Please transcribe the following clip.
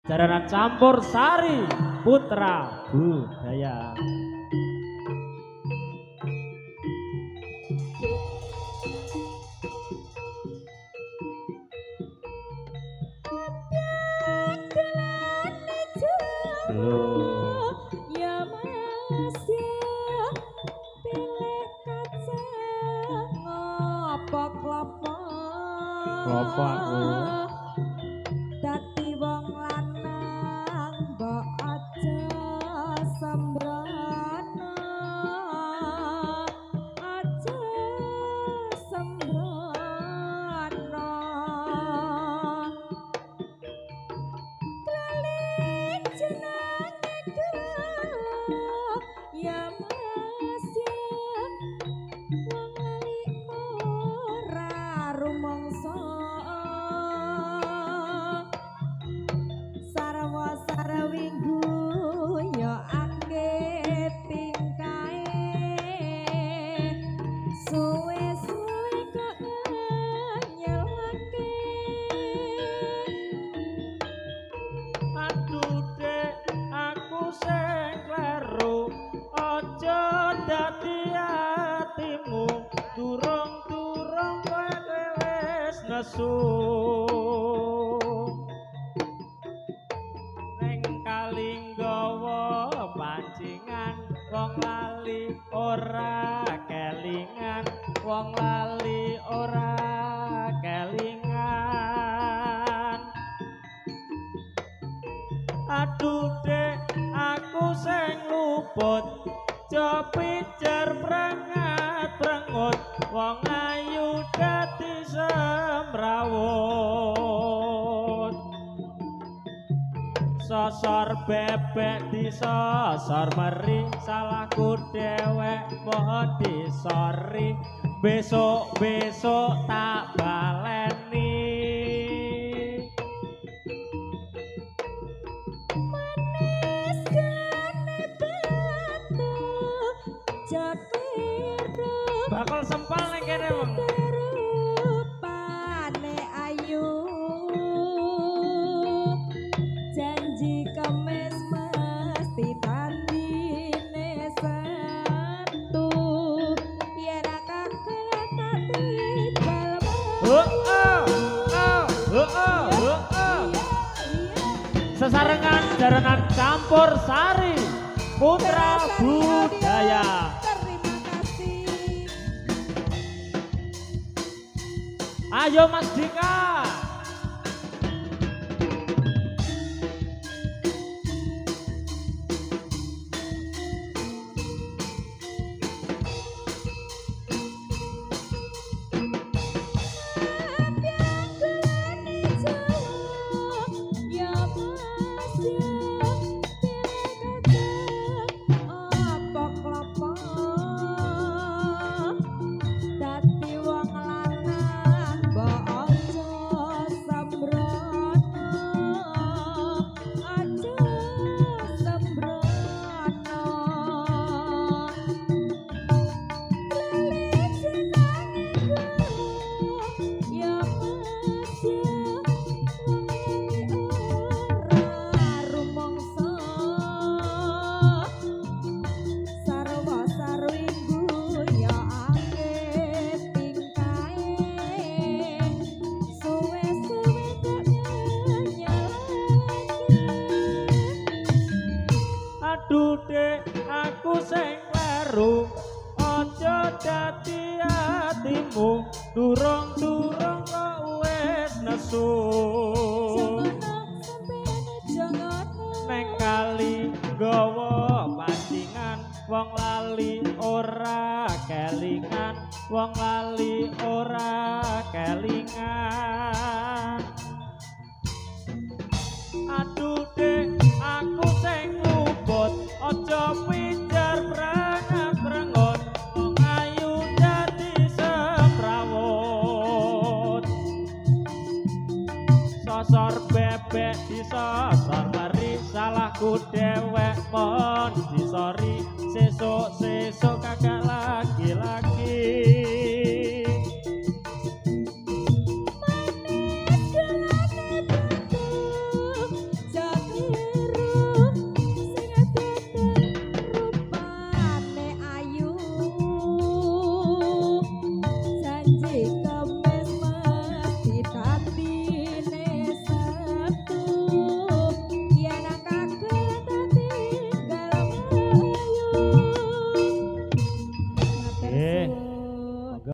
Jaranan campur sari putra budaya. Ya masih pilih kacang ngopo klopo aku dadi wong lanang mbok aja sembrono aja sembrono kali jenenge ya masih wong lali ora rumangsa sarwa sarawinggu ya angge tingkae suwe-suwe kok nyelake aduh dek aku sing kleru aja dadi atimu durung-durung kowe wis nesu ning kali nggawa pancingan wong lali ora kelingan wong lali ora kelingan aduh dek aku sing luput pijar brangat brangut wong ayu dadi semrawut sosor bebek disosor meri salahku dewek mohon disori besok-besok tak baleni manis kene batu jatiru bakal sempal ning kene wong rupane ayu janji kemis mesti tandine satu yen kakek tadi sesarengan jaranan campur sari putra budaya. terima kasih Ayo Mas Dika. Aduh dek aku sing kleru aja dadi atimu durung-durung kok wis nesu neng kali nggawa pancingan wong lali ora kelingan wong lali ora kelingan aduh dek aku sing luput aja pijar brangat brangut wong ayu dadi semrawut sosor bebek disosor mari salahku dewek mohon disori sesuk-sesuk kakak lagi